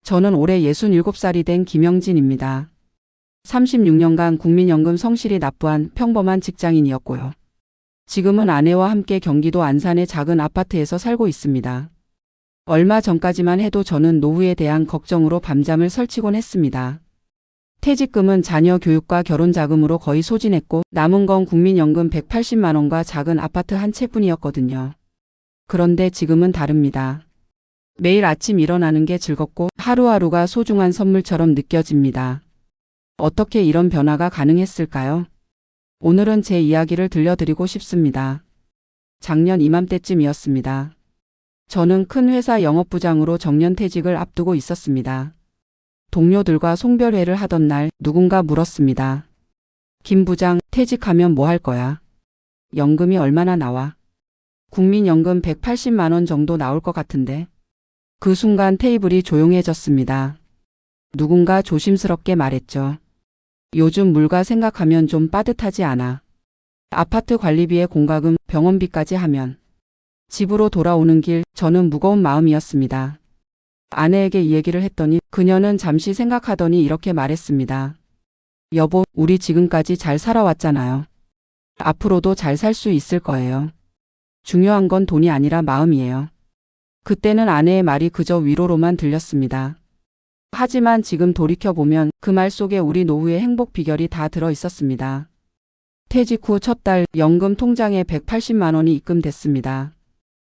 저는 올해 67살이 된 김영진입니다. 36년간 국민연금 성실히 납부한 평범한 직장인이었고요. 지금은 아내와 함께 경기도 안산의 작은 아파트에서 살고 있습니다. 얼마 전까지만 해도 저는 노후에 대한 걱정으로 밤잠을 설치곤 했습니다. 퇴직금은 자녀 교육과 결혼 자금으로 거의 소진했고 남은 건 국민연금 180만 원과 작은 아파트 한 채뿐이었거든요. 그런데 지금은 다릅니다. 매일 아침 일어나는 게 즐겁고 하루하루가 소중한 선물처럼 느껴집니다. 어떻게 이런 변화가 가능했을까요? 오늘은 제 이야기를 들려드리고 싶습니다. 작년 이맘때쯤이었습니다. 저는 큰 회사 영업부장으로 정년퇴직을 앞두고 있었습니다. 동료들과 송별회를 하던 날 누군가 물었습니다. 김 부장, 퇴직하면 뭐 할 거야? 연금이 얼마나 나와? 국민연금 180만 원 정도 나올 것 같은데. 그 순간 테이블이 조용해졌습니다. 누군가 조심스럽게 말했죠. 요즘 물가 생각하면 좀 빠듯하지 않아. 아파트 관리비에 공과금, 병원비까지 하면. 집으로 돌아오는 길 저는 무거운 마음이었습니다. 아내에게 이 얘기를 했더니 그녀는 잠시 생각하더니 이렇게 말했습니다. 여보, 우리 지금까지 잘 살아왔잖아요. 앞으로도 잘 살 수 있을 거예요. 중요한 건 돈이 아니라 마음이에요. 그때는 아내의 말이 그저 위로로만 들렸습니다. 하지만 지금 돌이켜보면 그 말 속에 우리 노후의 행복 비결이 다 들어 있었습니다. 퇴직 후 첫 달 연금 통장에 180만 원이 입금됐습니다.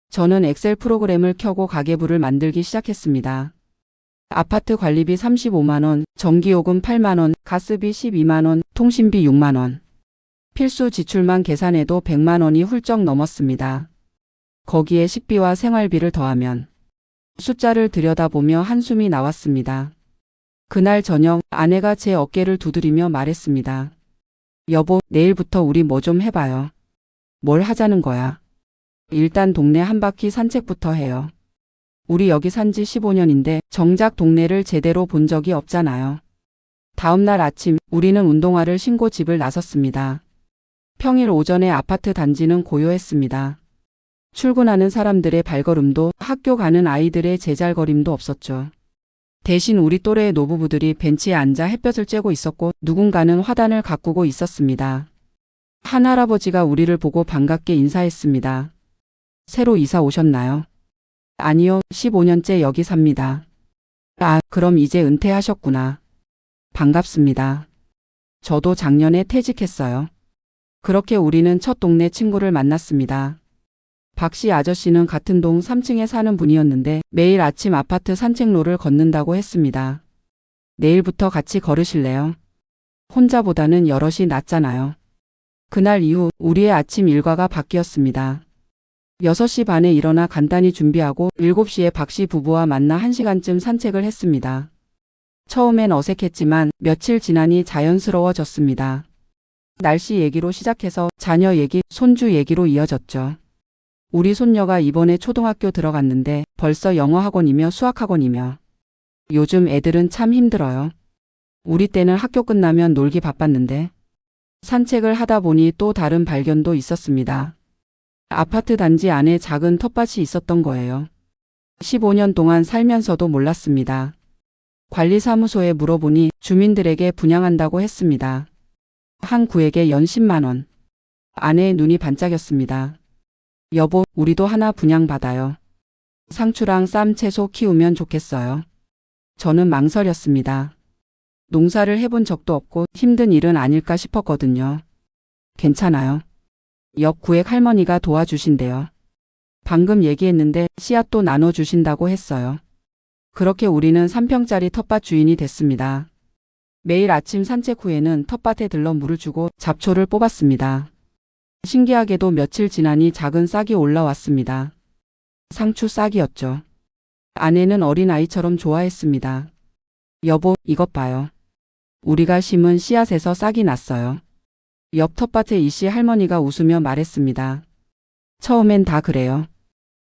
저는 엑셀 프로그램을 켜고 가계부를 만들기 시작했습니다. 아파트 관리비 35만 원, 전기요금 8만 원, 가스비 12만 원, 통신비 6만 원. 필수 지출만 계산해도 100만 원이 훌쩍 넘었습니다. 거기에 식비와 생활비를 더하면 숫자를 들여다보며 한숨이 나왔습니다. 그날 저녁 아내가 제 어깨를 두드리며 말했습니다. 여보, 내일부터 우리 뭐 좀 해봐요. 뭘 하자는 거야? 일단 동네 한 바퀴 산책부터 해요. 우리 여기 산지 15년인데 정작 동네를 제대로 본 적이 없잖아요. 다음날 아침 우리는 운동화를 신고 집을 나섰습니다. 평일 오전에 아파트 단지는 고요했습니다. 출근하는 사람들의 발걸음도 학교 가는 아이들의 제잘거림도 없었죠. 대신 우리 또래의 노부부들이 벤치에 앉아 햇볕을 쬐고 있었고 누군가는 화단을 가꾸고 있었습니다. 한 할아버지가 우리를 보고 반갑게 인사했습니다. 새로 이사 오셨나요? 아니요, 15년째 여기 삽니다. 아, 그럼 이제 은퇴하셨구나. 반갑습니다. 저도 작년에 퇴직했어요. 그렇게 우리는 첫 동네 친구를 만났습니다. 박씨 아저씨는 같은 동 3층에 사는 분이었는데 매일 아침 아파트 산책로를 걷는다고 했습니다. 내일부터 같이 걸으실래요? 혼자보다는 여럿이 낫잖아요. 그날 이후 우리의 아침 일과가 바뀌었습니다. 6시 반에 일어나 간단히 준비하고 7시에 박씨 부부와 만나 1시간쯤 산책을 했습니다. 처음엔 어색했지만 며칠 지나니 자연스러워졌습니다. 날씨 얘기로 시작해서 자녀 얘기, 손주 얘기로 이어졌죠. 우리 손녀가 이번에 초등학교 들어갔는데 벌써 영어 학원이며 수학 학원이며. 요즘 애들은 참 힘들어요. 우리 때는 학교 끝나면 놀기 바빴는데. 산책을 하다 보니 또 다른 발견도 있었습니다. 아파트 단지 안에 작은 텃밭이 있었던 거예요. 15년 동안 살면서도 몰랐습니다. 관리사무소에 물어보니 주민들에게 분양한다고 했습니다. 한 구에게 연 10만 원. 아내의 눈이 반짝였습니다. 여보, 우리도 하나 분양받아요. 상추랑 쌈 채소 키우면 좋겠어요. 저는 망설였습니다. 농사를 해본 적도 없고 힘든 일은 아닐까 싶었거든요. 괜찮아요. 옆 구획 할머니가 도와주신대요. 방금 얘기했는데 씨앗도 나눠주신다고 했어요. 그렇게 우리는 3평짜리 텃밭 주인이 됐습니다. 매일 아침 산책 후에는 텃밭에 들러 물을 주고 잡초를 뽑았습니다. 신기하게도 며칠 지나니 작은 싹이 올라왔습니다. 상추 싹이었죠. 아내는 어린아이처럼 좋아했습니다. 여보, 이것 봐요. 우리가 심은 씨앗에서 싹이 났어요. 옆 텃밭의 이씨 할머니가 웃으며 말했습니다. 처음엔 다 그래요.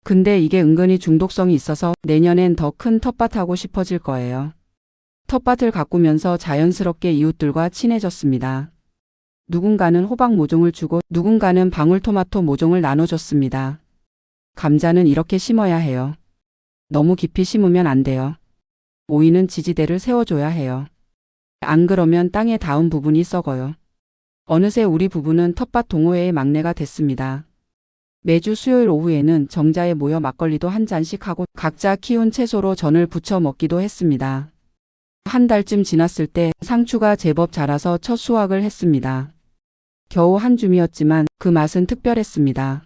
근데 이게 은근히 중독성이 있어서 내년엔 더 큰 텃밭 하고 싶어질 거예요. 텃밭을 가꾸면서 자연스럽게 이웃들과 친해졌습니다. 누군가는 호박 모종을 주고 누군가는 방울토마토 모종을 나눠줬습니다. 감자는 이렇게 심어야 해요. 너무 깊이 심으면 안 돼요. 오이는 지지대를 세워줘야 해요. 안 그러면 땅에 닿은 부분이 썩어요. 어느새 우리 부부는 텃밭 동호회의 막내가 됐습니다. 매주 수요일 오후에는 정자에 모여 막걸리도 한 잔씩 하고 각자 키운 채소로 전을 부쳐 먹기도 했습니다. 한 달쯤 지났을 때 상추가 제법 자라서 첫 수확을 했습니다. 겨우 한 줌이었지만 그 맛은 특별했습니다.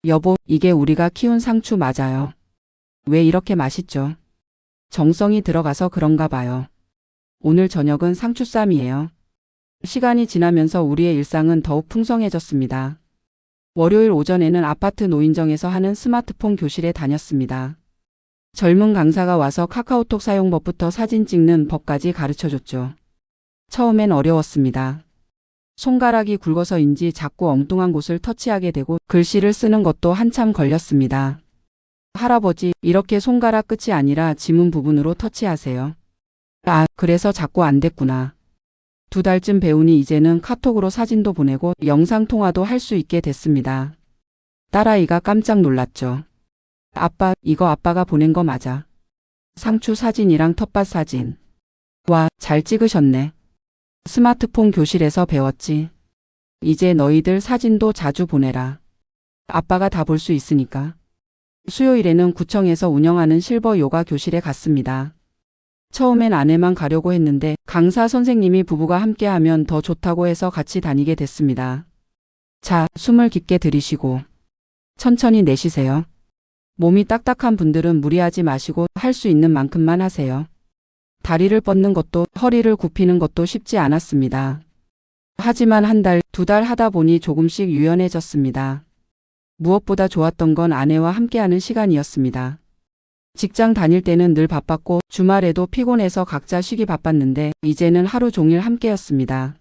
여보, 이게 우리가 키운 상추 맞아요. 왜 이렇게 맛있죠? 정성이 들어가서 그런가 봐요. 오늘 저녁은 상추쌈이에요. 시간이 지나면서 우리의 일상은 더욱 풍성해졌습니다. 월요일 오전에는 아파트 노인정에서 하는 스마트폰 교실에 다녔습니다. 젊은 강사가 와서 카카오톡 사용법부터 사진 찍는 법까지 가르쳐줬죠. 처음엔 어려웠습니다. 손가락이 굵어서인지 자꾸 엉뚱한 곳을 터치하게 되고 글씨를 쓰는 것도 한참 걸렸습니다. 할아버지, 이렇게 손가락 끝이 아니라 지문 부분으로 터치하세요. 아, 그래서 자꾸 안 됐구나. 2달쯤 배우니 이제는 카톡으로 사진도 보내고 영상통화도 할 수 있게 됐습니다. 딸아이가 깜짝 놀랐죠. 아빠, 이거 아빠가 보낸 거 맞아. 상추 사진이랑 텃밭 사진. 와, 잘 찍으셨네. 스마트폰 교실에서 배웠지. 이제 너희들 사진도 자주 보내라. 아빠가 다 볼 수 있으니까. 수요일에는 구청에서 운영하는 실버 요가 교실에 갔습니다. 처음엔 아내만 가려고 했는데 강사 선생님이 부부가 함께하면 더 좋다고 해서 같이 다니게 됐습니다. 자, 숨을 깊게 들이쉬고 천천히 내쉬세요. 몸이 딱딱한 분들은 무리하지 마시고 할 수 있는 만큼만 하세요. 다리를 뻗는 것도 허리를 굽히는 것도 쉽지 않았습니다. 하지만 한 달, 2달 하다 보니 조금씩 유연해졌습니다. 무엇보다 좋았던 건 아내와 함께하는 시간이었습니다. 직장 다닐 때는 늘 바빴고 주말에도 피곤해서 각자 쉬기 바빴는데 이제는 하루 종일 함께였습니다.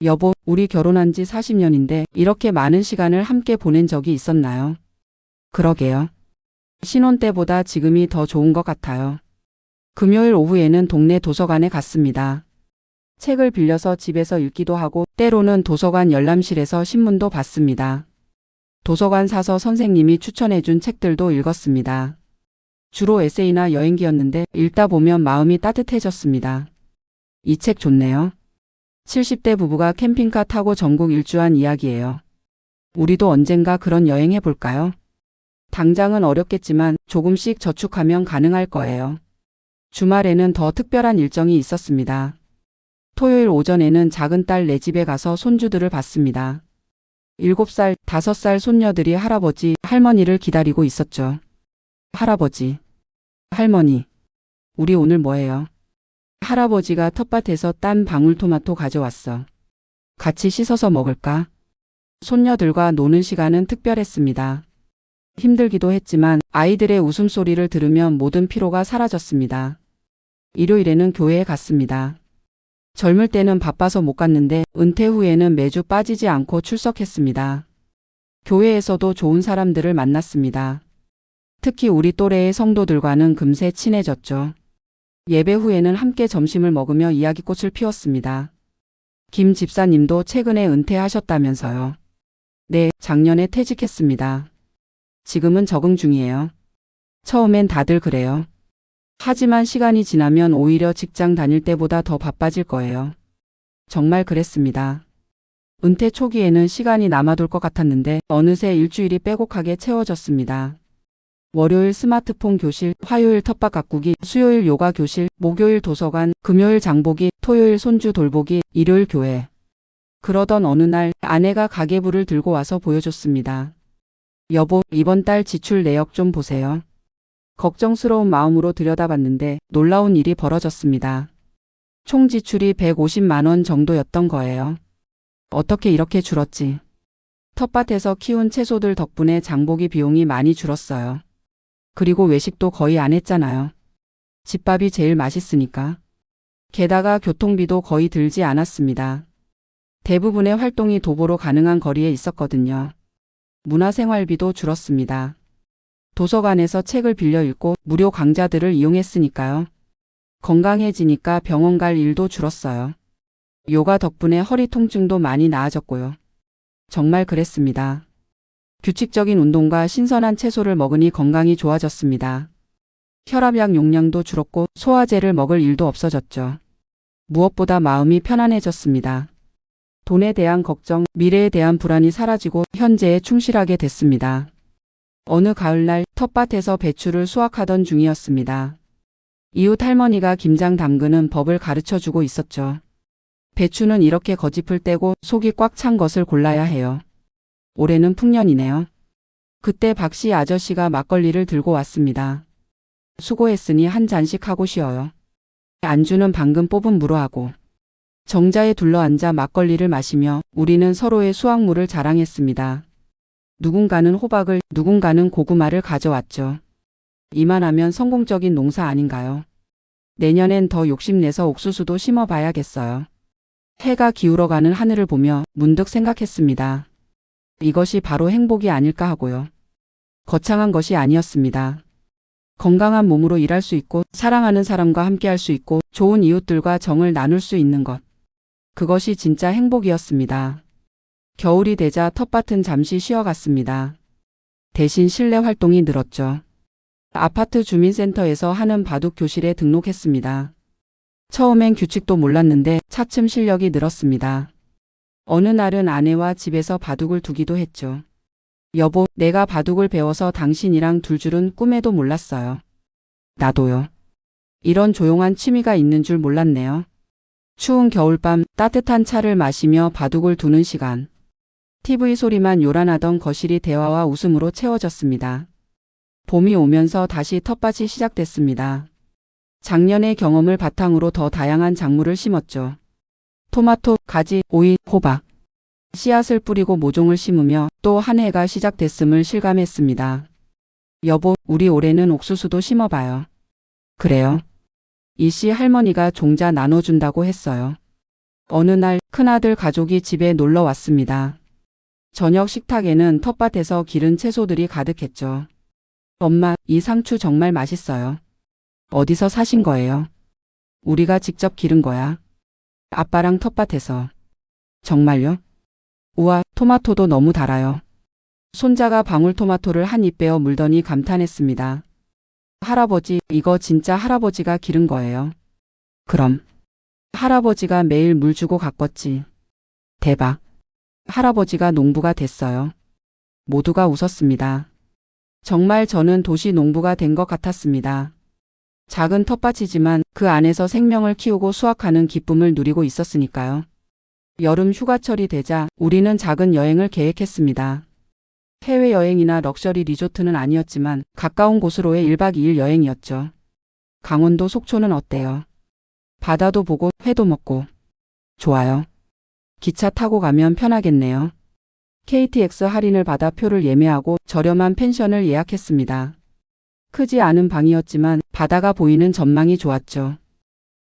여보, 우리 결혼한 지 40년인데 이렇게 많은 시간을 함께 보낸 적이 있었나요? 그러게요. 신혼 때보다 지금이 더 좋은 것 같아요. 금요일 오후에는 동네 도서관에 갔습니다. 책을 빌려서 집에서 읽기도 하고 때로는 도서관 열람실에서 신문도 봤습니다. 도서관 사서 선생님이 추천해준 책들도 읽었습니다. 주로 에세이나 여행기였는데 읽다 보면 마음이 따뜻해졌습니다. 이 책 좋네요. 70대 부부가 캠핑카 타고 전국 일주한 이야기예요. 우리도 언젠가 그런 여행 해볼까요? 당장은 어렵겠지만 조금씩 저축하면 가능할 거예요. 주말에는 더 특별한 일정이 있었습니다. 토요일 오전에는 작은 딸 네 집에 가서 손주들을 봤습니다. 7살, 5살 손녀들이 할아버지, 할머니를 기다리고 있었죠. 할아버지, 할머니, 우리 오늘 뭐 해요? 할아버지가 텃밭에서 딴 방울토마토 가져왔어. 같이 씻어서 먹을까? 손녀들과 노는 시간은 특별했습니다. 힘들기도 했지만 아이들의 웃음소리를 들으면 모든 피로가 사라졌습니다. 일요일에는 교회에 갔습니다. 젊을 때는 바빠서 못 갔는데 은퇴 후에는 매주 빠지지 않고 출석했습니다. 교회에서도 좋은 사람들을 만났습니다. 특히 우리 또래의 성도들과는 금세 친해졌죠. 예배 후에는 함께 점심을 먹으며 이야기꽃을 피웠습니다. 김 집사님도 최근에 은퇴하셨다면서요. 네, 작년에 퇴직했습니다. 지금은 적응 중이에요. 처음엔 다들 그래요. 하지만 시간이 지나면 오히려 직장 다닐 때보다 더 바빠질 거예요. 정말 그랬습니다. 은퇴 초기에는 시간이 남아돌 것 같았는데 어느새 일주일이 빼곡하게 채워졌습니다. 월요일 스마트폰 교실, 화요일 텃밭 가꾸기, 수요일 요가 교실, 목요일 도서관, 금요일 장보기, 토요일 손주 돌보기, 일요일 교회. 그러던 어느 날 아내가 가계부를 들고 와서 보여줬습니다. 여보, 이번 달 지출 내역 좀 보세요. 걱정스러운 마음으로 들여다봤는데 놀라운 일이 벌어졌습니다. 총 지출이 150만 원 정도였던 거예요. 어떻게 이렇게 줄었지? 텃밭에서 키운 채소들 덕분에 장보기 비용이 많이 줄었어요. 그리고 외식도 거의 안 했잖아요. 집밥이 제일 맛있으니까. 게다가 교통비도 거의 들지 않았습니다. 대부분의 활동이 도보로 가능한 거리에 있었거든요. 문화생활비도 줄었습니다. 도서관에서 책을 빌려 읽고 무료 강좌들을 이용했으니까요. 건강해지니까 병원 갈 일도 줄었어요. 요가 덕분에 허리 통증도 많이 나아졌고요. 정말 그랬습니다. 규칙적인 운동과 신선한 채소를 먹으니 건강이 좋아졌습니다. 혈압약 용량도 줄었고 소화제를 먹을 일도 없어졌죠. 무엇보다 마음이 편안해졌습니다. 돈에 대한 걱정, 미래에 대한 불안이 사라지고 현재에 충실하게 됐습니다. 어느 가을날 텃밭에서 배추를 수확하던 중이었습니다. 이웃 할머니가 김장 담그는 법을 가르쳐주고 있었죠. 배추는 이렇게 거짚을 떼고 속이 꽉 찬 것을 골라야 해요. 올해는 풍년이네요. 그때 박씨 아저씨가 막걸리를 들고 왔습니다. 수고했으니 한 잔씩 하고 쉬어요. 안주는 방금 뽑은 무로 하고. 정자에 둘러앉아 막걸리를 마시며 우리는 서로의 수확물을 자랑했습니다. 누군가는 호박을, 누군가는 고구마를 가져왔죠. 이만하면 성공적인 농사 아닌가요? 내년엔 더 욕심내서 옥수수도 심어봐야겠어요. 해가 기울어가는 하늘을 보며 문득 생각했습니다. 이것이 바로 행복이 아닐까 하고요. 거창한 것이 아니었습니다. 건강한 몸으로 일할 수 있고 사랑하는 사람과 함께할 수 있고 좋은 이웃들과 정을 나눌 수 있는 것. 그것이 진짜 행복이었습니다. 겨울이 되자 텃밭은 잠시 쉬어갔습니다. 대신 실내 활동이 늘었죠. 아파트 주민센터에서 하는 바둑 교실에 등록했습니다. 처음엔 규칙도 몰랐는데 차츰 실력이 늘었습니다. 어느 날은 아내와 집에서 바둑을 두기도 했죠. 여보, 내가 바둑을 배워서 당신이랑 둘 줄은 꿈에도 몰랐어요. 나도요. 이런 조용한 취미가 있는 줄 몰랐네요. 추운 겨울밤 따뜻한 차를 마시며 바둑을 두는 시간. TV 소리만 요란하던 거실이 대화와 웃음으로 채워졌습니다. 봄이 오면서 다시 텃밭이 시작됐습니다. 작년의 경험을 바탕으로 더 다양한 작물을 심었죠. 토마토, 가지, 오이, 호박. 씨앗을 뿌리고 모종을 심으며 또 한 해가 시작됐음을 실감했습니다. 여보, 우리 올해는 옥수수도 심어봐요. 그래요. 이씨 할머니가 종자 나눠준다고 했어요. 어느 날 큰아들 가족이 집에 놀러 왔습니다. 저녁 식탁에는 텃밭에서 기른 채소들이 가득했죠. 엄마, 이 상추 정말 맛있어요. 어디서 사신 거예요? 우리가 직접 기른 거야. 아빠랑 텃밭에서. 정말요? 우와, 토마토도 너무 달아요. 손자가 방울토마토를 한 입 베어 물더니 감탄했습니다. 할아버지, 이거 진짜 할아버지가 기른 거예요. 그럼. 할아버지가 매일 물 주고 가꿨지. 대박. 할아버지가 농부가 됐어요. 모두가 웃었습니다. 정말 저는 도시 농부가 된 것 같았습니다. 작은 텃밭이지만 그 안에서 생명을 키우고 수확하는 기쁨을 누리고 있었으니까요. 여름 휴가철이 되자 우리는 작은 여행을 계획했습니다. 해외여행이나 럭셔리 리조트는 아니었지만 가까운 곳으로의 1박 2일 여행이었죠. 강원도 속초는 어때요? 바다도 보고 회도 먹고. 좋아요. 기차 타고 가면 편하겠네요. KTX 할인을 받아 표를 예매하고 저렴한 펜션을 예약했습니다. 크지 않은 방이었지만 바다가 보이는 전망이 좋았죠.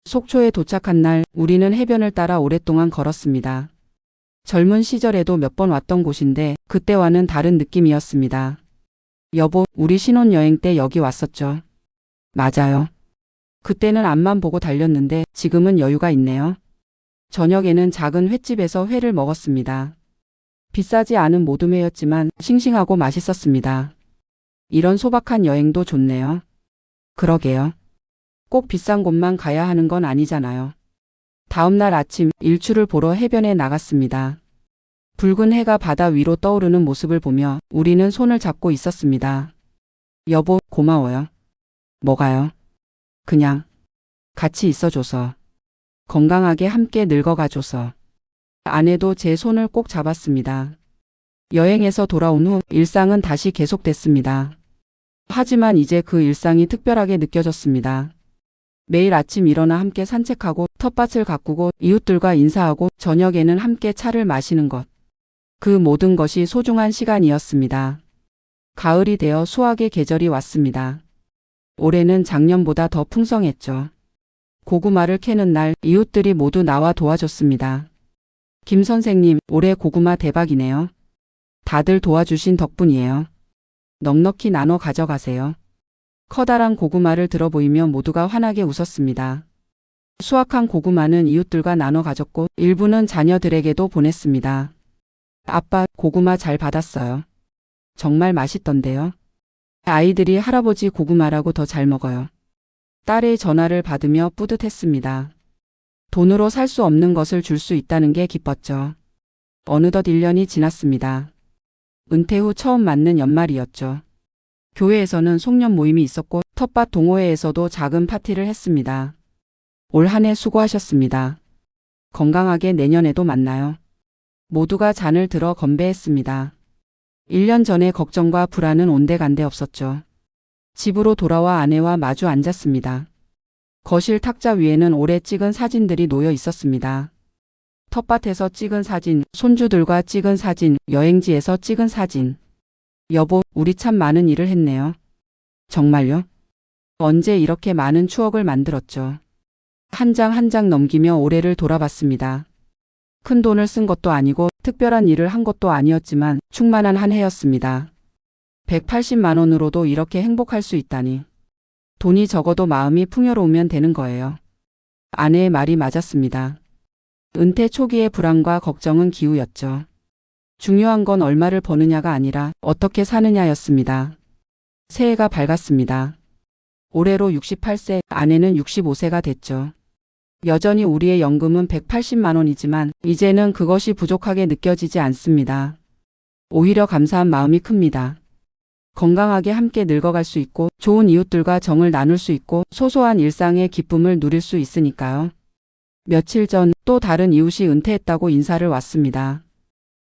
속초에 도착한 날 우리는 해변을 따라 오랫동안 걸었습니다. 젊은 시절에도 몇 번 왔던 곳인데 그때와는 다른 느낌이었습니다. 여보, 우리 신혼여행 때 여기 왔었죠? 맞아요. 그때는 앞만 보고 달렸는데 지금은 여유가 있네요. 저녁에는 작은 횟집에서 회를 먹었습니다. 비싸지 않은 모둠회였지만 싱싱하고 맛있었습니다. 이런 소박한 여행도 좋네요. 그러게요. 꼭 비싼 곳만 가야 하는 건 아니잖아요. 다음 날 아침 일출을 보러 해변에 나갔습니다. 붉은 해가 바다 위로 떠오르는 모습을 보며 우리는 손을 잡고 있었습니다. 여보, 고마워요. 뭐가요? 그냥 같이 있어줘서. 건강하게 함께 늙어가줘서. 아내도 제 손을 꼭 잡았습니다. 여행에서 돌아온 후 일상은 다시 계속됐습니다. 하지만 이제 그 일상이 특별하게 느껴졌습니다. 매일 아침 일어나 함께 산책하고 텃밭을 가꾸고 이웃들과 인사하고 저녁에는 함께 차를 마시는 것. 그 모든 것이 소중한 시간이었습니다. 가을이 되어 수확의 계절이 왔습니다. 올해는 작년보다 더 풍성했죠. 고구마를 캐는 날 이웃들이 모두 나와 도와줬습니다. 김 선생님, 올해 고구마 대박이네요. 다들 도와주신 덕분이에요. 넉넉히 나눠 가져가세요. 커다란 고구마를 들어 보이며 모두가 환하게 웃었습니다. 수확한 고구마는 이웃들과 나눠 가졌고 일부는 자녀들에게도 보냈습니다. 아빠, 고구마 잘 받았어요. 정말 맛있던데요. 아이들이 할아버지 고구마라고 더 잘 먹어요. 딸의 전화를 받으며 뿌듯했습니다. 돈으로 살 수 없는 것을 줄 수 있다는 게 기뻤죠. 어느덧 1년이 지났습니다. 은퇴 후 처음 맞는 연말이었죠. 교회에서는 송년 모임이 있었고 텃밭 동호회에서도 작은 파티를 했습니다. 올 한 해 수고하셨습니다. 건강하게 내년에도 만나요. 모두가 잔을 들어 건배했습니다. 1년 전에 걱정과 불안은 온데간데 없었죠. 집으로 돌아와 아내와 마주 앉았습니다. 거실 탁자 위에는 오래 찍은 사진들이 놓여 있었습니다. 텃밭에서 찍은 사진, 손주들과 찍은 사진, 여행지에서 찍은 사진. 여보, 우리 참 많은 일을 했네요. 정말요? 언제 이렇게 많은 추억을 만들었죠. 한 장 한 장 넘기며 올해를 돌아봤습니다. 큰 돈을 쓴 것도 아니고 특별한 일을 한 것도 아니었지만 충만한 한 해였습니다. 180만 원으로도 이렇게 행복할 수 있다니. 돈이 적어도 마음이 풍요로우면 되는 거예요. 아내의 말이 맞았습니다. 은퇴 초기의 불안과 걱정은 기우였죠. 중요한 건 얼마를 버느냐가 아니라 어떻게 사느냐였습니다. 새해가 밝았습니다. 올해로 68세, 아내는 65세가 됐죠. 여전히 우리의 연금은 180만 원이지만 이제는 그것이 부족하게 느껴지지 않습니다. 오히려 감사한 마음이 큽니다. 건강하게 함께 늙어갈 수 있고 좋은 이웃들과 정을 나눌 수 있고 소소한 일상의 기쁨을 누릴 수 있으니까요. 며칠 전 또 다른 이웃이 은퇴했다고 인사를 왔습니다.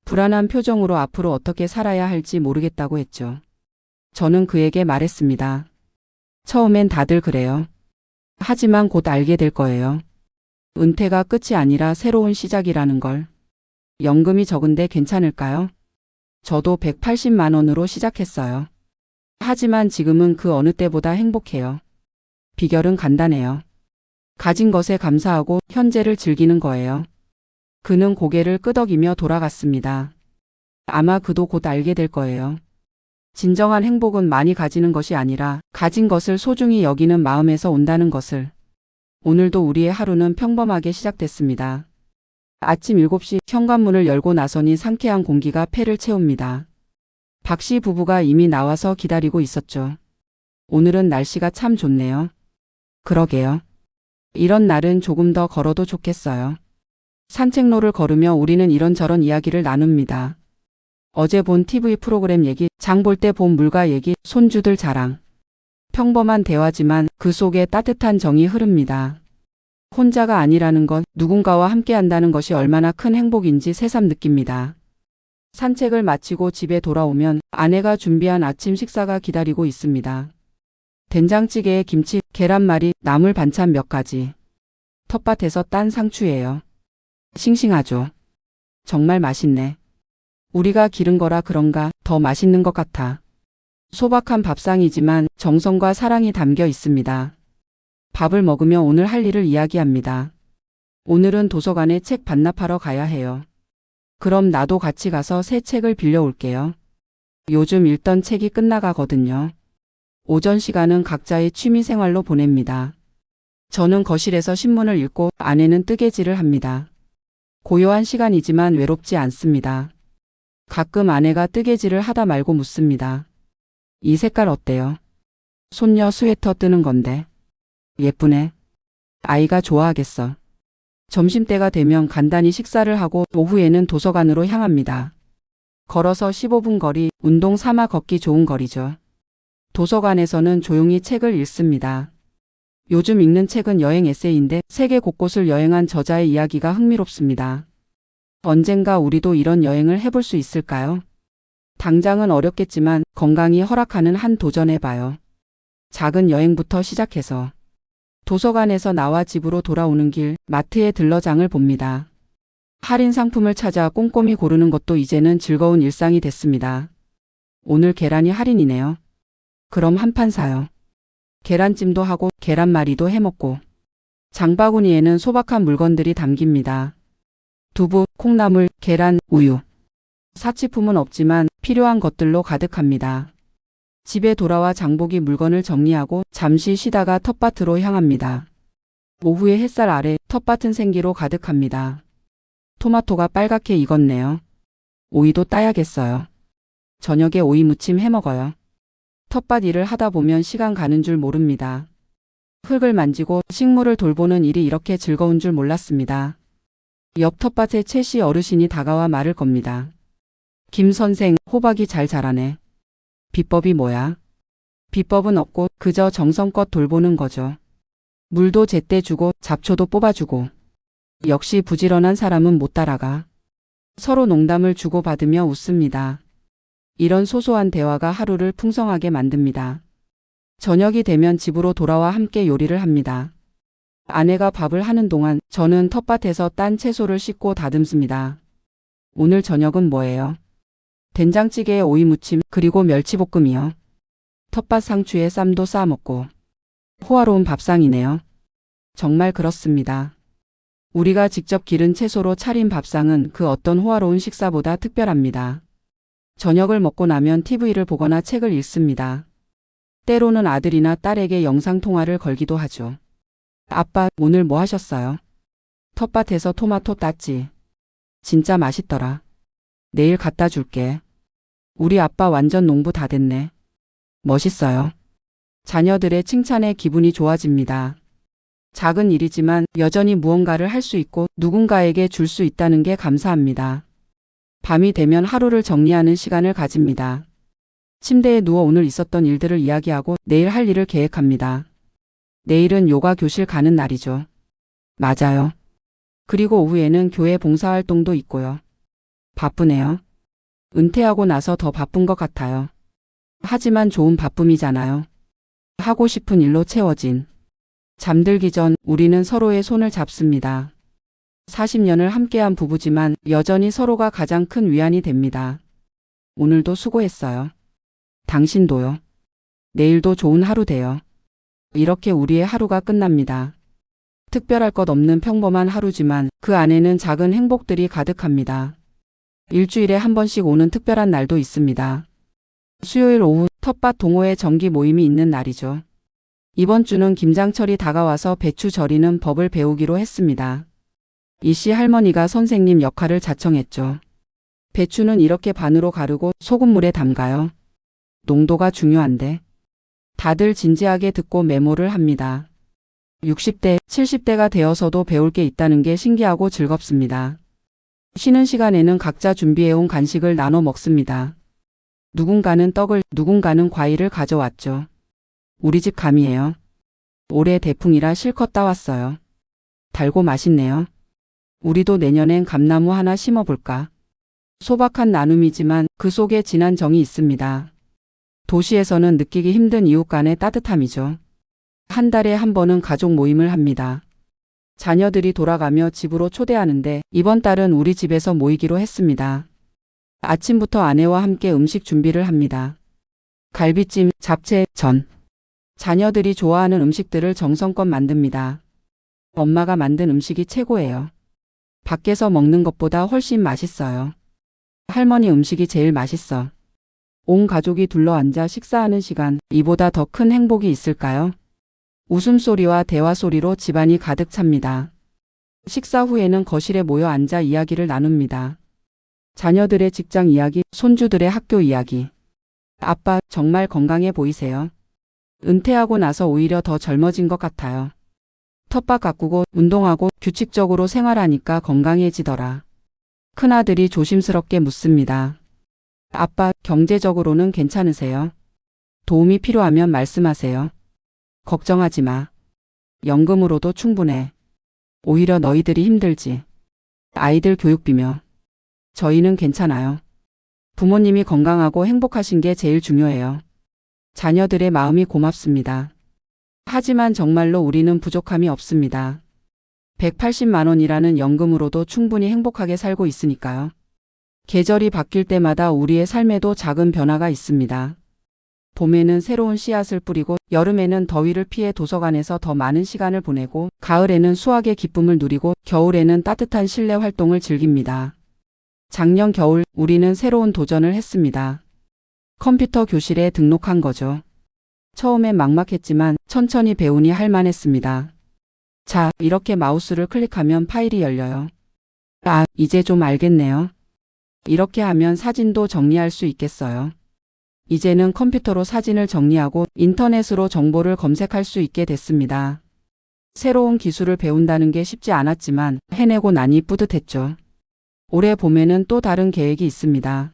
불안한 표정으로 앞으로 어떻게 살아야 할지 모르겠다고 했죠. 저는 그에게 말했습니다. 처음엔 다들 그래요. 하지만 곧 알게 될 거예요. 은퇴가 끝이 아니라 새로운 시작이라는 걸. 연금이 적은데 괜찮을까요? 저도 180만 원으로 시작했어요. 하지만 지금은 그 어느 때보다 행복해요. 비결은 간단해요. 가진 것에 감사하고 현재를 즐기는 거예요. 그는 고개를 끄덕이며 돌아갔습니다. 아마 그도 곧 알게 될 거예요. 진정한 행복은 많이 가지는 것이 아니라 가진 것을 소중히 여기는 마음에서 온다는 것을. 오늘도 우리의 하루는 평범하게 시작됐습니다. 아침 7시 현관문을 열고 나서니 상쾌한 공기가 폐를 채웁니다. 박 씨 부부가 이미 나와서 기다리고 있었죠. 오늘은 날씨가 참 좋네요. 그러게요. 이런 날은 조금 더 걸어도 좋겠어요. 산책로를 걸으며 우리는 이런저런 이야기를 나눕니다. 어제 본 TV 프로그램 얘기, 장 볼 때 본 물가 얘기, 손주들 자랑. 평범한 대화지만 그 속에 따뜻한 정이 흐릅니다. 혼자가 아니라는 것, 누군가와 함께 한다는 것이 얼마나 큰 행복인지 새삼 느낍니다. 산책을 마치고 집에 돌아오면 아내가 준비한 아침 식사가 기다리고 있습니다. 된장찌개에 김치, 계란말이, 나물 반찬 몇 가지. 텃밭에서 딴 상추예요. 싱싱하죠. 정말 맛있네. 우리가 기른 거라 그런가 더 맛있는 것 같아. 소박한 밥상이지만 정성과 사랑이 담겨 있습니다. 밥을 먹으며 오늘 할 일을 이야기합니다. 오늘은 도서관에 책 반납하러 가야 해요. 그럼 나도 같이 가서 새 책을 빌려올게요. 요즘 읽던 책이 끝나가거든요. 오전 시간은 각자의 취미 생활로 보냅니다. 저는 거실에서 신문을 읽고 아내는 뜨개질을 합니다. 고요한 시간이지만 외롭지 않습니다. 가끔 아내가 뜨개질을 하다 말고 묻습니다. 이 색깔 어때요? 손녀 스웨터 뜨는 건데. 예쁘네. 아이가 좋아하겠어. 점심때가 되면 간단히 식사를 하고 오후에는 도서관으로 향합니다. 걸어서 15분 거리, 운동 삼아 걷기 좋은 거리죠. 도서관에서는 조용히 책을 읽습니다. 요즘 읽는 책은 여행 에세이인데 세계 곳곳을 여행한 저자의 이야기가 흥미롭습니다. 언젠가 우리도 이런 여행을 해볼 수 있을까요? 당장은 어렵겠지만 건강이 허락하는 한 도전해봐요. 작은 여행부터 시작해서. 도서관에서 나와 집으로 돌아오는 길, 마트에 들러 장을 봅니다. 할인 상품을 찾아 꼼꼼히 고르는 것도 이제는 즐거운 일상이 됐습니다. 오늘 계란이 할인이네요. 그럼 한 판 사요. 계란찜도 하고 계란말이도 해먹고. 장바구니에는 소박한 물건들이 담깁니다. 두부, 콩나물, 계란, 우유. 사치품은 없지만 필요한 것들로 가득합니다. 집에 돌아와 장보기 물건을 정리하고 잠시 쉬다가 텃밭으로 향합니다. 오후의 햇살 아래 텃밭은 생기로 가득합니다. 토마토가 빨갛게 익었네요. 오이도 따야겠어요. 저녁에 오이 무침 해먹어요. 텃밭 일을 하다 보면 시간 가는 줄 모릅니다. 흙을 만지고 식물을 돌보는 일이 이렇게 즐거운 줄 몰랐습니다. 옆 텃밭에 채씨 어르신이 다가와 말을 겁니다. 김 선생, 호박이 잘 자라네. 비법이 뭐야? 비법은 없고 그저 정성껏 돌보는 거죠. 물도 제때 주고 잡초도 뽑아주고. 역시 부지런한 사람은 못 따라가. 서로 농담을 주고받으며 웃습니다. 이런 소소한 대화가 하루를 풍성하게 만듭니다. 저녁이 되면 집으로 돌아와 함께 요리를 합니다. 아내가 밥을 하는 동안 저는 텃밭에서 딴 채소를 씻고 다듬습니다. 오늘 저녁은 뭐예요? 된장찌개에 오이무침 그리고 멸치볶음이요. 텃밭 상추에 쌈도 싸 먹고. 호화로운 밥상이네요. 정말 그렇습니다. 우리가 직접 기른 채소로 차린 밥상은 그 어떤 호화로운 식사보다 특별합니다. 저녁을 먹고 나면 TV를 보거나 책을 읽습니다. 때로는 아들이나 딸에게 영상통화를 걸기도 하죠. 아빠, 오늘 뭐 하셨어요? 텃밭에서 토마토 땄지. 진짜 맛있더라. 내일 갖다 줄게. 우리 아빠 완전 농부 다 됐네. 멋있어요. 자녀들의 칭찬에 기분이 좋아집니다. 작은 일이지만 여전히 무언가를 할 수 있고 누군가에게 줄 수 있다는 게 감사합니다. 밤이 되면 하루를 정리하는 시간을 가집니다. 침대에 누워 오늘 있었던 일들을 이야기하고 내일 할 일을 계획합니다. 내일은 요가 교실 가는 날이죠. 맞아요. 그리고 오후에는 교회 봉사활동도 있고요. 바쁘네요. 은퇴하고 나서 더 바쁜 것 같아요. 하지만 좋은 바쁨이잖아요. 하고 싶은 일로 채워진. 잠들기 전 우리는 서로의 손을 잡습니다. 40년을 함께한 부부지만 여전히 서로가 가장 큰 위안이 됩니다. 오늘도 수고했어요. 당신도요. 내일도 좋은 하루 되요. 이렇게 우리의 하루가 끝납니다. 특별할 것 없는 평범한 하루지만 그 안에는 작은 행복들이 가득합니다. 일주일에 한 번씩 오는 특별한 날도 있습니다. 수요일 오후 텃밭 동호회 정기 모임이 있는 날이죠. 이번 주는 김장철이 다가와서 배추 절이는 법을 배우기로 했습니다. 이씨 할머니가 선생님 역할을 자청했죠. 배추는 이렇게 반으로 가르고 소금물에 담가요. 농도가 중요한데. 다들 진지하게 듣고 메모를 합니다. 60대, 70대가 되어서도 배울 게 있다는 게 신기하고 즐겁습니다. 쉬는 시간에는 각자 준비해온 간식을 나눠 먹습니다. 누군가는 떡을, 누군가는 과일을 가져왔죠. 우리 집 감이에요. 올해 대풍이라 실컷 따왔어요. 달고 맛있네요. 우리도 내년엔 감나무 하나 심어볼까? 소박한 나눔이지만 그 속에 진한 정이 있습니다. 도시에서는 느끼기 힘든 이웃 간의 따뜻함이죠. 한 달에 한 번은 가족 모임을 합니다. 자녀들이 돌아가며 집으로 초대하는데 이번 달은 우리 집에서 모이기로 했습니다. 아침부터 아내와 함께 음식 준비를 합니다. 갈비찜, 잡채, 전. 자녀들이 좋아하는 음식들을 정성껏 만듭니다. 엄마가 만든 음식이 최고예요. 밖에서 먹는 것보다 훨씬 맛있어요. 할머니 음식이 제일 맛있어. 온 가족이 둘러앉아 식사하는 시간, 이보다 더 큰 행복이 있을까요? 웃음소리와 대화소리로 집안이 가득 찹니다. 식사 후에는 거실에 모여 앉아 이야기를 나눕니다. 자녀들의 직장 이야기, 손주들의 학교 이야기. 아빠, 정말 건강해 보이세요. 은퇴하고 나서 오히려 더 젊어진 것 같아요. 텃밭 가꾸고 운동하고 규칙적으로 생활하니까 건강해지더라. 큰아들이 조심스럽게 묻습니다. 아빠, 경제적으로는 괜찮으세요? 도움이 필요하면 말씀하세요. 걱정하지 마. 연금으로도 충분해. 오히려 너희들이 힘들지. 아이들 교육비며. 저희는 괜찮아요. 부모님이 건강하고 행복하신 게 제일 중요해요. 자녀들의 마음이 고맙습니다. 하지만 정말로 우리는 부족함이 없습니다. 180만 원이라는 연금으로도 충분히 행복하게 살고 있으니까요. 계절이 바뀔 때마다 우리의 삶에도 작은 변화가 있습니다. 봄에는 새로운 씨앗을 뿌리고 여름에는 더위를 피해 도서관에서 더 많은 시간을 보내고 가을에는 수학의 기쁨을 누리고 겨울에는 따뜻한 실내 활동을 즐깁니다. 작년 겨울 우리는 새로운 도전을 했습니다. 컴퓨터 교실에 등록한 거죠. 처음엔 막막했지만 천천히 배우니 할만했습니다. 자, 이렇게 마우스를 클릭하면 파일이 열려요. 아, 이제 좀 알겠네요. 이렇게 하면 사진도 정리할 수 있겠어요. 이제는 컴퓨터로 사진을 정리하고 인터넷으로 정보를 검색할 수 있게 됐습니다. 새로운 기술을 배운다는 게 쉽지 않았지만 해내고 나니 뿌듯했죠. 올해 봄에는 또 다른 계획이 있습니다.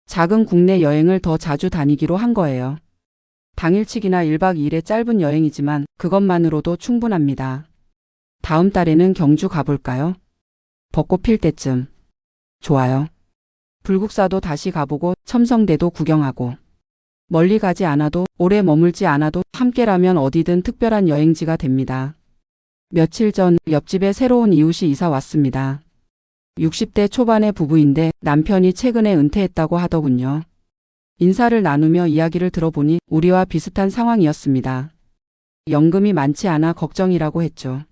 작은 국내 여행을 더 자주 다니기로 한 거예요. 당일치기나 1박 2일의 짧은 여행이지만 그것만으로도 충분합니다. 다음 달에는 경주 가볼까요? 벚꽃 필 때쯤. 좋아요. 불국사도 다시 가보고 첨성대도 구경하고. 멀리 가지 않아도 오래 머물지 않아도 함께라면 어디든 특별한 여행지가 됩니다. 며칠 전 옆집에 새로운 이웃이 이사 왔습니다. 60대 초반의 부부인데 남편이 최근에 은퇴했다고 하더군요. 인사를 나누며 이야기를 들어보니 우리와 비슷한 상황이었습니다. 연금이 많지 않아 걱정이라고 했죠.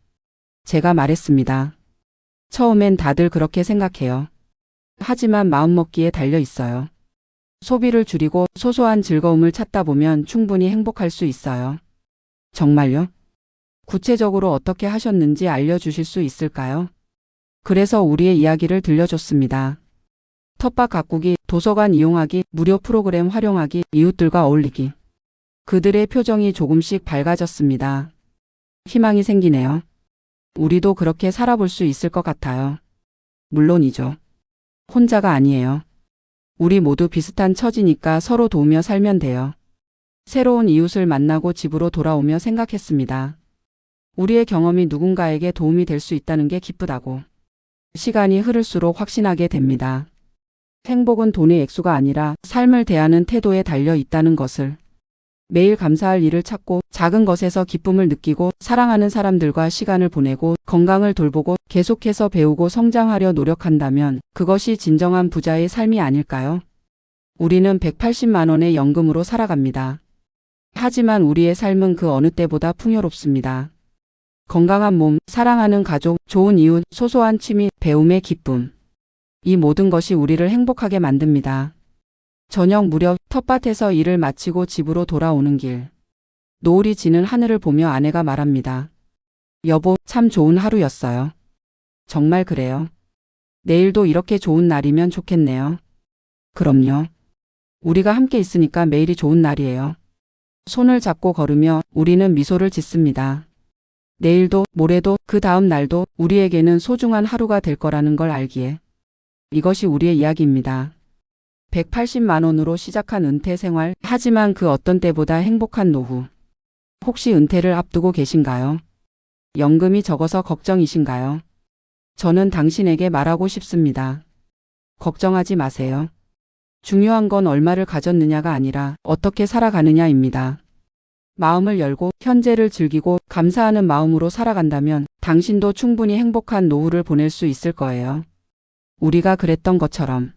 제가 말했습니다. 처음엔 다들 그렇게 생각해요. 하지만 마음먹기에 달려 있어요. 소비를 줄이고 소소한 즐거움을 찾다 보면 충분히 행복할 수 있어요. 정말요? 구체적으로 어떻게 하셨는지 알려주실 수 있을까요? 그래서 우리의 이야기를 들려줬습니다. 텃밭 가꾸기, 도서관 이용하기, 무료 프로그램 활용하기, 이웃들과 어울리기. 그들의 표정이 조금씩 밝아졌습니다. 희망이 생기네요. 우리도 그렇게 살아볼 수 있을 것 같아요. 물론이죠. 혼자가 아니에요. 우리 모두 비슷한 처지니까 서로 도우며 살면 돼요. 새로운 이웃을 만나고 집으로 돌아오며 생각했습니다. 우리의 경험이 누군가에게 도움이 될 수 있다는 게 기쁘다고. 시간이 흐를수록 확신하게 됩니다. 행복은 돈의 액수가 아니라 삶을 대하는 태도에 달려 있다는 것을. 매일 감사할 일을 찾고 작은 것에서 기쁨을 느끼고 사랑하는 사람들과 시간을 보내고 건강을 돌보고 계속해서 배우고 성장하려 노력한다면 그것이 진정한 부자의 삶이 아닐까요? 우리는 180만 원의 연금으로 살아갑니다. 하지만 우리의 삶은 그 어느 때보다 풍요롭습니다. 건강한 몸, 사랑하는 가족, 좋은 이웃, 소소한 취미, 배움의 기쁨. 이 모든 것이 우리를 행복하게 만듭니다. 저녁 무렵 텃밭에서 일을 마치고 집으로 돌아오는 길. 노을이 지는 하늘을 보며 아내가 말합니다. 여보, 참 좋은 하루였어요. 정말 그래요. 내일도 이렇게 좋은 날이면 좋겠네요. 그럼요. 우리가 함께 있으니까 매일이 좋은 날이에요. 손을 잡고 걸으며 우리는 미소를 짓습니다. 내일도, 모레도, 그 다음 날도 우리에게는 소중한 하루가 될 거라는 걸 알기에. 이것이 우리의 이야기입니다. 180만 원으로 시작한 은퇴 생활, 하지만 그 어떤 때보다 행복한 노후. 혹시 은퇴를 앞두고 계신가요? 연금이 적어서 걱정이신가요? 저는 당신에게 말하고 싶습니다. 걱정하지 마세요. 중요한 건 얼마를 가졌느냐가 아니라 어떻게 살아가느냐입니다. 마음을 열고 현재를 즐기고 감사하는 마음으로 살아간다면 당신도 충분히 행복한 노후를 보낼 수 있을 거예요. 우리가 그랬던 것처럼.